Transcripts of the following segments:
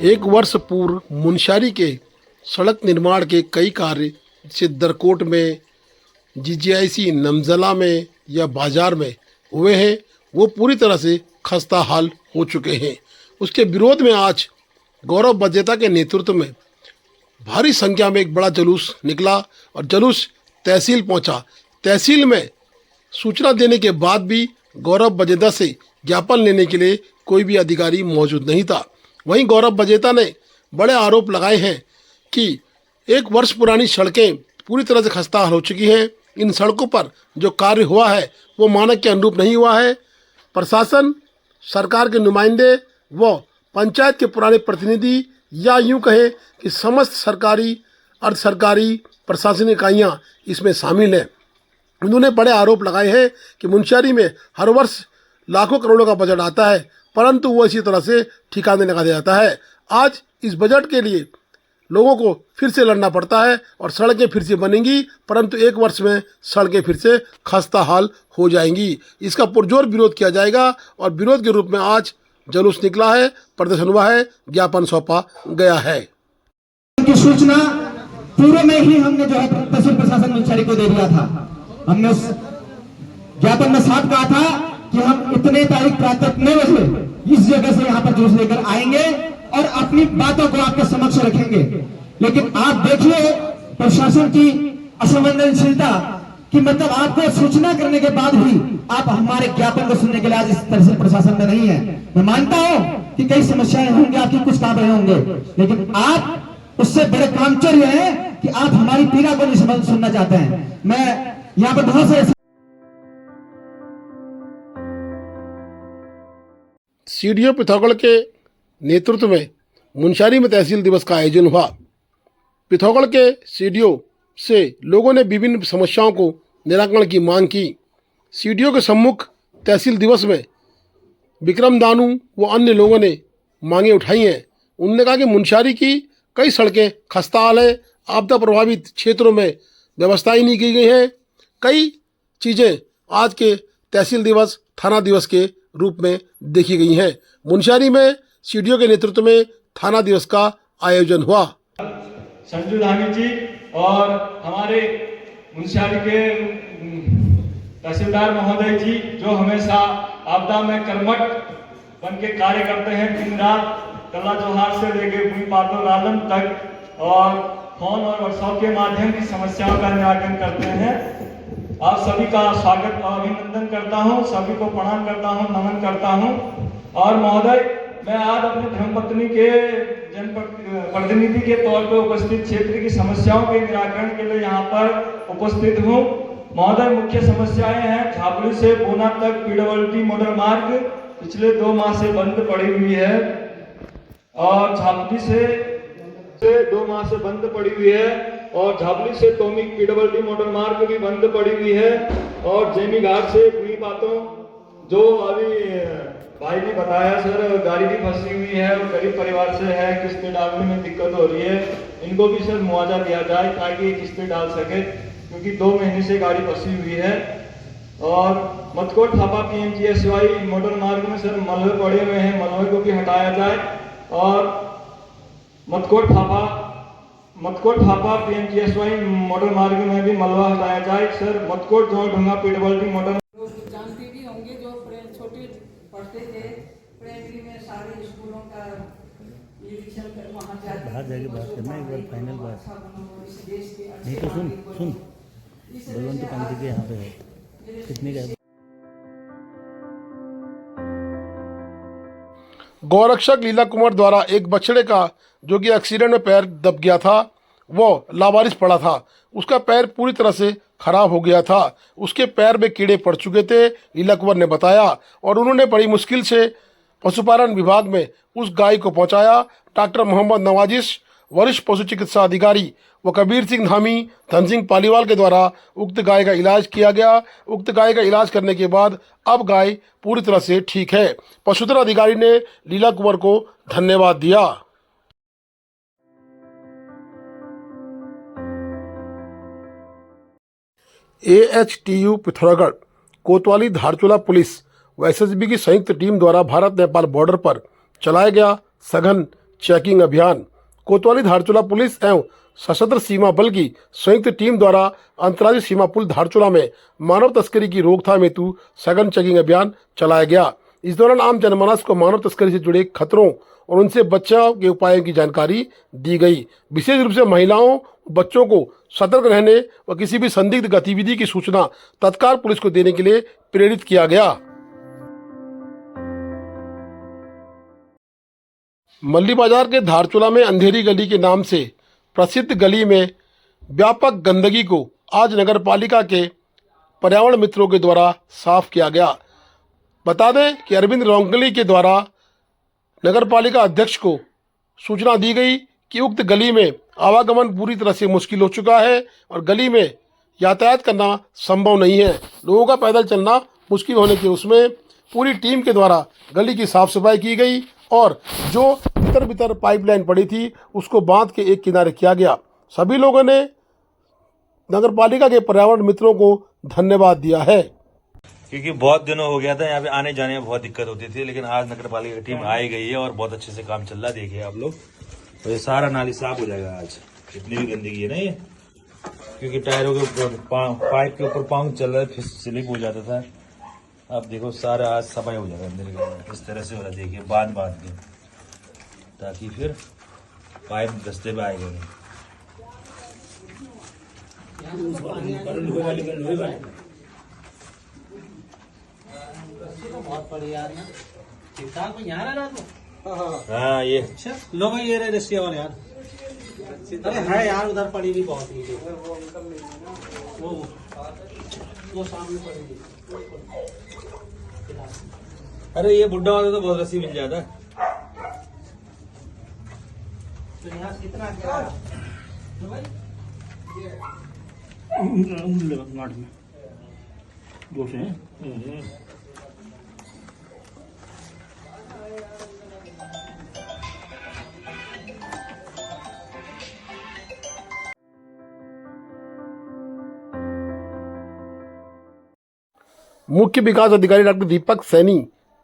एक वर्ष पूर्व मुनस्यारी के सड़क निर्माण के कई कार्य सिद्धरकोट में, जीजीआईसी नमजला में या बाजार में हुए हैं, वो पूरी तरह से खस्ता हाल हो चुके हैं। उसके विरोध में आज गौरव बजेता के नेतृत्व में भारी संख्या में एक बड़ा जुलूस निकला और जुलूस तहसील पहुंचा। तहसील में सूचना देने के बाद भी गौरव बजेता से ज्ञापन लेने के लिए कोई भी अधिकारी मौजूद नहीं था। वहीं गौरव बजेता ने बड़े आरोप लगाए हैं कि एक वर्ष पुरानी सड़कें पूरी तरह से खस्ता हाल हो चुकी हैं। इन सड़कों पर जो कार्य हुआ है वो मानक के अनुरूप नहीं हुआ है। प्रशासन, सरकार के नुमाइंदे व पंचायत के पुराने प्रतिनिधि या यूं कहें कि समस्त सरकारी, अर्ध सरकारी प्रशासनिक इकाइयाँ इसमें शामिल हैं। उन्होंने बड़े आरोप लगाए हैं कि मुनस्यारी में हर वर्ष लाखों करोड़ों का बजट आता है, परंतु वो इसी तरह से ठिकाने लगा दिया जाता है। आज इस बजट के लिए लोगों को फिर से लड़ना पड़ता है और सड़कें फिर से बनेंगी, परंतु एक वर्ष में सड़कें फिर से खस्ता हाल हो जाएंगी। इसका पुरजोर विरोध किया जाएगा और विरोध के रूप में आज जुलूस निकला है, प्रदर्शन हुआ है, ज्ञापन सौंपा गया है। की सूचना पूर्व में ही हमने जो है तहसील प्रशासन मुनस्यारी को दे दिया था। हमने उस ज्ञापन में साफ कहा था कि हम इतने तारीख प्रातः 9 बजे इस जगह से यहाँ पर जुलूस लेकर आएंगे और अपनी बातों को आपके समक्ष रखेंगे। लेकिन आप देखिए प्रशासन की असंवेदनशीलता कि मतलब आपको सूचना करने के बाद भी आप हमारे ज्ञापन को सुनने के लिए आज इस तहसील प्रशासन में नहीं है। मैं मानता हूं कि कई समस्याएं होंगी, आपकी कुछ काम रहे होंगे, लेकिन आप उससे बड़े कामचोर है कि आप हमारी पीड़ा को नहीं सुनना चाहते हैं। मैं यहाँ पर बहुत सारे सीडीओ पिथौरागढ़ के नेतृत्व में मुनस्यारी में तहसील दिवस का आयोजन हुआ। पिथौरागढ़ के सीडीओ से लोगों ने विभिन्न समस्याओं को निराकरण की मांग की। सीडीओ के सम्मुख तहसील दिवस में विक्रम दानू व अन्य लोगों ने मांगे उठाई हैं। उन्होंने कहा कि मुनस्यारी की कई सड़कें खस्ता हाल है, आपदा प्रभावित क्षेत्रों में व्यवस्थाएं नहीं की गई हैं। कई चीज़ें आज के तहसील दिवस, थाना दिवस के रूप में देखी गई हैं। मुनस्यारी में सीडीओ के नेतृत्व में थाना दिवस का आयोजन हुआ। संजू धामी जी और हमारे मुनस्यारी के तहसीलदार महोदय जी जो हमेशा आपदा में कर्मठ बन के कार्य करते हैं, दिन रात कला जोहार से लेकर भूमि पाटो रालम तक, और फोन और व्हाट्सएप के माध्यम की समस्याओं का निराकरण करते हैं। आप सभी का स्वागत और अभिनंदन करता हूं, सभी को प्रणाम करता हूं, नमन करता हूं। और महोदय, मैं आज अपनी धर्मपत्नी के जनप्रतिनिधि के तौर पर उपस्थित क्षेत्र की समस्याओं के निराकरण के लिए यहाँ पर उपस्थित हूँ। महोदय, मुख्य समस्याएं हैं झापड़ी से बोना तक पीडब्ल्यूडी मोटर मार्ग पिछले 2 माह से बंद पड़ी हुई है, और झापड़ी से 2 माह से बंद पड़ी हुई है, और झापड़ी से टोमिक पीडब्ल्यूडी मोटर मार्ग भी बंद पड़ी हुई है, और जेमी घाट से भूमि पातों जो अभी भाई ने बताया सर, गाड़ी भी फंसी हुई है और गरीब परिवार से है, किस्तें डालने में दिक्कत हो रही है। इनको भी सर मुआवजा दिया जाए ताकि ये किस्तें डाल सके, क्योंकि 2 महीने से गाड़ी फंसी हुई है। और मतकोट थापा PMGSY मोटर मार्ग में सर मलबे पड़े हुए हैं, मलबे को भी हटाया जाए। और मतकोट थापा PMGSY मोटर मार्ग में भी मलबा हटाया जाए। सर मतकोट जो ढूंगा पीडब्ल्यूडी मोटर जानते भी होंगे जो छोटे पढ़ते थे, प्राइमरी में सारे स्कूलों का निरीक्षण कर वहाँ बाहर जाके बात करना एक बार, फाइनल बात नहीं तो सुन बलवंत पंथी के यहाँ पे है कितने का। गौरक्षक लीला कुमार द्वारा एक बछड़े का जो कि एक्सीडेंट में पैर दब गया था, वो लावारिस पड़ा था, उसका पैर पूरी तरह से खराब हो गया था, उसके पैर में कीड़े पड़ चुके थे, लीला कुमार ने बताया। और उन्होंने बड़ी मुश्किल से पशुपालन विभाग में उस गाय को पहुंचाया। डॉक्टर मोहम्मद नवाजिश, वरिष्ठ पशु चिकित्सा अधिकारी व कबीर सिंह धामी, धन सिंह पालीवाल के द्वारा उक्त गाय का इलाज किया गया। उक्त गाय का इलाज करने के बाद अब गाय पूरी तरह से ठीक है। पशुधन अधिकारी ने लीला कुमार को धन्यवाद दिया। AHTU पिथौरागढ़, कोतवाली, धारचूला पुलिस व SSB की संयुक्त टीम द्वारा भारत नेपाल बॉर्डर पर चलाया गया सघन चेकिंग अभियान। कोतवाली धारचूला पुलिस एवं सशस्त्र सीमा बल की संयुक्त टीम द्वारा अंतर्राज्यीय सीमा पुल धारचूला में मानव तस्करी की रोकथाम हेतु सघन चेकिंग अभियान चलाया गया। इस दौरान आम जनमानस को मानव तस्करी से जुड़े खतरों और उनसे बचाव के उपायों की जानकारी दी गई। विशेष रूप से महिलाओं, बच्चों को सतर्क रहने व किसी भी संदिग्ध गतिविधि की सूचना तत्काल पुलिस को देने के लिए प्रेरित किया गया। मल्ली बाजार के धारचूला में अंधेरी गली के नाम से प्रसिद्ध गली में व्यापक गंदगी को आज नगर पालिका के पर्यावरण मित्रों के द्वारा साफ किया गया। बता दें कि अरविंद रोंगली के द्वारा नगर पालिका अध्यक्ष को सूचना दी गई कि उक्त गली में आवागमन पूरी तरह से मुश्किल हो चुका है और गली में यातायात करना संभव नहीं है। लोगों का पैदल चलना मुश्किल होने के उसमें पूरी टीम के द्वारा गली की साफ सफाई की गई और जो भीतर पाइपलाइन पड़ी थी उसको बांध के एक किनारे किया गया। सभी लोगों ने नगर पालिका के पर्यावरण मित्रों को धन्यवाद दिया है। क्योंकि बहुत दिनों हो गया था यहाँ पे आने जाने में बहुत दिक्कत होती थी, लेकिन आज नगर पालिका की टीम आई गई है और बहुत अच्छे से काम चल रहा है। देखिए आप लोग, तो ये सारा नाली साफ हो जाएगा आज। इतनी भी गंदगी है ना ये, क्योंकि टायरों के ऊपर पाइप के ऊपर पाँव चल रहा है, फिर स्लिप हो जाता था। अब देखो सारा आज सफाई हो जाएगा अंदर का, इस तरह से हो रहा है। देखिए बांध के, ताकि फिर पाइप रास्ते पे आएगा नहीं। बहुत बढ़िया यार, ठीक ठाक में यहाँ रह तो। हाँ ये अच्छा लो भाई, ये रहे रसिया वाले यार। अरे है यार, उधर पड़ी भी बहुत ही वो सामने पड़ी। अरे ये बुड्ढा वाला तो बहुत रस्सी मिल जाता है। तो यहाँ कितना क्या भाई में 200 है। मुख्य विकास अधिकारी डॉक्टर दीपक सैनी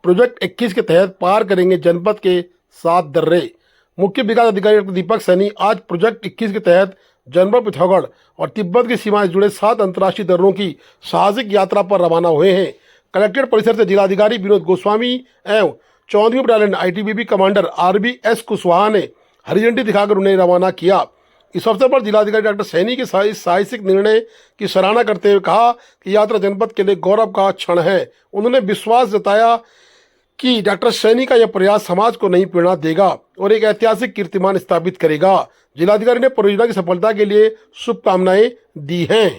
प्रोजेक्ट 21 के तहत पार करेंगे जनपद के 7 दर्रे। मुख्य विकास अधिकारी डॉक्टर दीपक सैनी आज प्रोजेक्ट 21 के तहत जनपद पिथौरागढ़ और तिब्बत की सीमा से जुड़े 7 अंतर्राष्ट्रीय दर्रों की साहसिक यात्रा पर रवाना हुए हैं। कलेक्ट्रेट परिसर से जिलाधिकारी विनोद गोस्वामी एवं 14वीं battalion ITBP commander RBS Kushwaha ने हरी झंडी दिखाकर उन्हें रवाना किया। इस अवसर पर जिलाधिकारी डॉक्टर सैनी के इस साहसिक निर्णय की सराहना करते हुए कहा कि यात्रा जनपद के लिए गौरव का क्षण है। उन्होंने विश्वास जताया कि डॉक्टर सैनी का यह प्रयास समाज को नई प्रेरणा देगा और एक ऐतिहासिक कीर्तिमान स्थापित करेगा। जिलाधिकारी ने परियोजना की सफलता के लिए शुभकामनाएं दी हैं।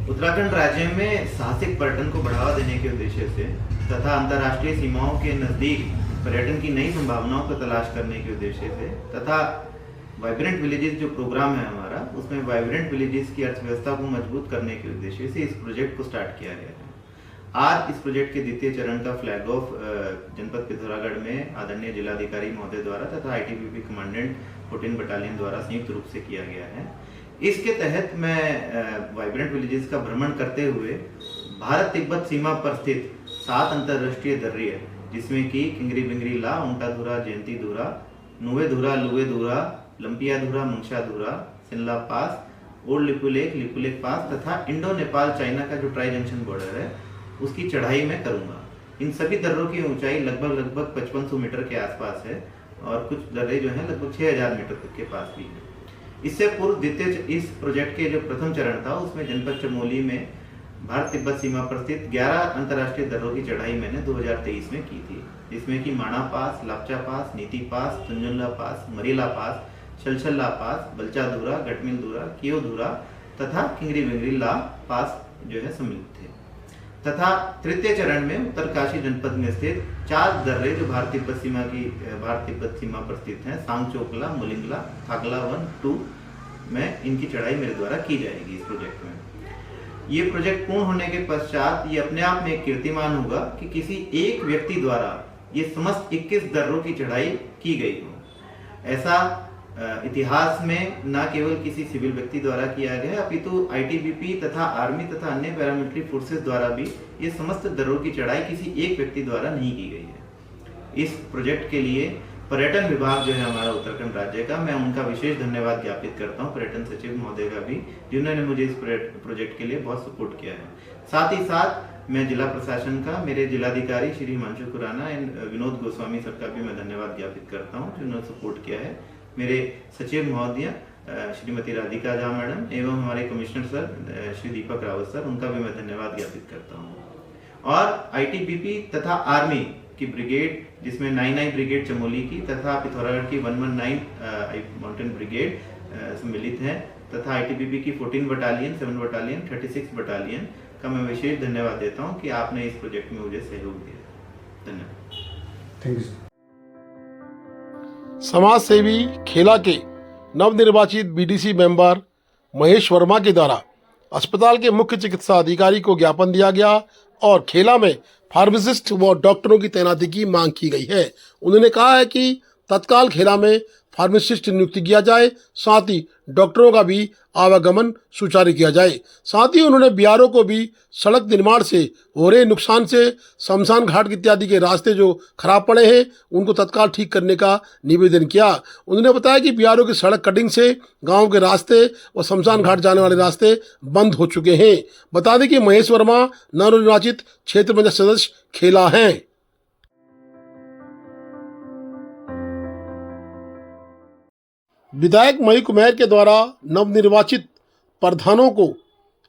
उत्तराखंड राज्य में साहसिक पर्यटन को बढ़ावा देने के उद्देश्य से तथा अंतर्राष्ट्रीय सीमाओं के नजदीक पर्यटन की नई संभावनाओं को तलाश करने के उद्देश्य से तथा वाइब्रेंट विलेजेस जो प्रोग्राम है हमारा, उसमें वाइब्रेंट विलेजेस की अर्थव्यवस्था को मजबूत करने के उद्देश्य से इस प्रोजेक्ट को स्टार्ट किया गया है। आज इस प्रोजेक्ट के द्वितीय चरण का फ्लैग ऑफ जनपद पिथौरागढ़ में आदरणीय जिलाधिकारी महोदय द्वारा तथा आईटीबीपी कमांडेंट 14 बटालियन द्वारा संयुक्त रूप से किया गया है। इसके तहत मैं वाइब्रेंट विलेजेस का भ्रमण करते हुए भारत तिब्बत सीमा पर स्थित 7 अंतर्राष्ट्रीय दर्रे जिसमें कि किंगरी बिंगरी ला, उंटा धुरा, जयंती धुरा, नुवे धुरा, लुवे धुरा, लंपिया धुरा, मुंशा धुरा, सिनला पास, ओल्ड लिपुलेक पास तथा इंडो नेपाल चाइना का जो ट्राई जंक्शन बॉर्डर है उसकी चढ़ाई मैं करूंगा। इन सभी दर्रों की ऊंचाई लगभग 5500 मीटर के आसपास है और कुछ दर्रे जो हैं लगभग 6000 मीटर तक के पास भी है। इससे पूर्व द्वितीय इस प्रोजेक्ट के जो प्रथम चरण था उसमें जनपद चमोली में भारत तिब्बत सीमा पर स्थित 11 अंतर्राष्ट्रीय दर्रों की चढ़ाई मैंने 2023 में की थी, जिसमें कि माणा पास, लापचा पास, नीति पास, तुंजुला पास, मरीला पास, छलछल्ला पास, बलचा धुरा, गटमिल धुरा, कियो धुरा तथा किंगरी बिंगरी ला पास जो है सम्मिलित थे। तथा तृतीय चरण में उत्तरकाशी जनपद में स्थित 4 दर्रे जो भारत तिब्बत सीमा पर स्थित हैं, सांगचोकला, मुलिंगला, थागला 1, 2 में इनकी चढ़ाई मेरे द्वारा की जाएगी। इस प्रोजेक्ट में ये प्रोजेक्ट पूर्ण होने के पश्चात ये अपने आप में एक कीर्तिमान होगा कि किसी एक व्यक्ति द्वारा ये समस्त 21 दर्रों की चढ़ाई की गई हो। ऐसा इतिहास में न केवल किसी सिविल व्यक्ति द्वारा किया गया अपितु आईटीबीपी तथा आर्मी तथा अन्य पैरामिलिट्री फोर्सेस द्वारा भी ये समस्त दर्रों की चढ़ाई किसी एक व्यक्ति द्वारा नहीं की गई है। इस प्रोजेक्ट के लिए पर्यटन विभाग जो है हमारा उत्तराखंड राज्य का, मैं उनका विशेष धन्यवाद ज्ञापित करता हूँ, पर्यटन सचिव महोदय का भी, जिन्होंने मुझे इस प्रोजेक्ट के लिए बहुत सपोर्ट किया है। साथ ही साथ मैं जिला प्रशासन का, मेरे जिलाधिकारी श्री हिमांशु खुराना एंड विनोद गोस्वामी सर का भी मैं धन्यवाद ज्ञापित करता हूँ, जिन्होंने सपोर्ट किया है। मेरे सचिव महोदय श्रीमती राधिका झा मैडम एवं हमारे commissioner sir Shri Deepak Rawat sir, उनका भी मैं धन्यवाद ज्ञापित करता हूँ। और आईटीबीपी तथा आर्मी की ब्रिगेड, जिसमें 99 ब्रिगेड चमोली की तथा पिथौरागढ़ की 119 माउंटेन ब्रिगेड सम्मिलित हैं, तथा आईटीबीपी की 14 बटालियन, 7 बटालियन, 36 बटालियन का मैं विशेष धन्यवाद देता हूं कि आपने इस प्रोजेक्ट में मुझे सहयोग दिया। धन्यवाद। Thank you. समाज सेवी खेला के नवनिर्वाचित बीडीसी मेंबर महेश वर्मा के द्वारा अस्पताल के मुख्य चिकित्सा अधिकारी को ज्ञापन दिया गया और खेला में फार्मासिस्ट व डॉक्टरों की तैनाती की मांग की गई है। उन्होंने कहा है कि तत्काल खेला में फार्मासिस्ट नियुक्त किया जाए, साथ ही डॉक्टरों का भी आवागमन सुचारू किया जाए। साथ ही उन्होंने बीआरओ को भी सड़क निर्माण से हो रहे नुकसान से शमशान घाट इत्यादि के रास्ते जो खराब पड़े हैं उनको तत्काल ठीक करने का निवेदन किया। उन्होंने बताया कि बीआरओ की सड़क कटिंग से गांव के रास्ते व शमशान घाट जाने वाले रास्ते बंद हो चुके हैं। बता दें कि महेश वर्मा नवनिर्वाचित क्षेत्र पंचायत सदस्य खेला हैं। विधायक मयंक कुमार के द्वारा नवनिर्वाचित प्रधानों को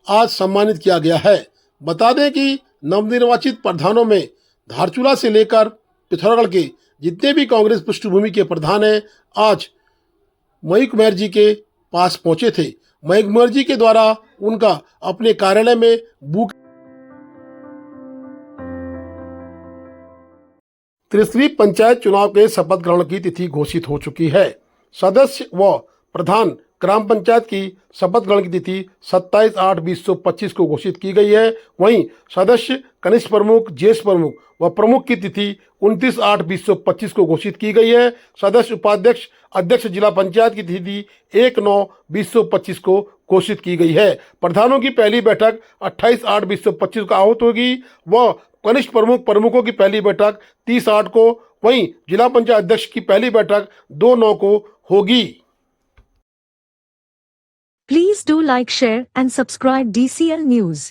आज सम्मानित किया गया है। बता दें कि नवनिर्वाचित प्रधानों में धारचूला से लेकर पिथौरागढ़ के जितने भी कांग्रेस पृष्ठभूमि के प्रधान हैं, आज मयंक कुमार जी के पास पहुंचे थे। मयंक कुमार जी के द्वारा उनका अपने कार्यालय में बुक त्रिस्तरीय पंचायत चुनाव के शपथ ग्रहण की तिथि घोषित हो चुकी है। सदस्य व प्रधान ग्राम पंचायत की शपथ ग्रहण की तिथि 27/8/2025 को घोषित की गई है। वहीं सदस्य, कनिष्ठ प्रमुख, ज्येष्ठ प्रमुख व प्रमुख की तिथि 29/8/2025 को घोषित की गई है। सदस्य, उपाध्यक्ष, अध्यक्ष जिला पंचायत की तिथि 1/9/2025 को घोषित की गई है। प्रधानों की पहली बैठक 28/8/2025 को आहूत होगी व कनिष्ठ प्रमुखों की पहली बैठक 30/8 को, वहीं जिला पंचायत अध्यक्ष की पहली बैठक 2/9 को होगी। Please do like, share and subscribe DCL News.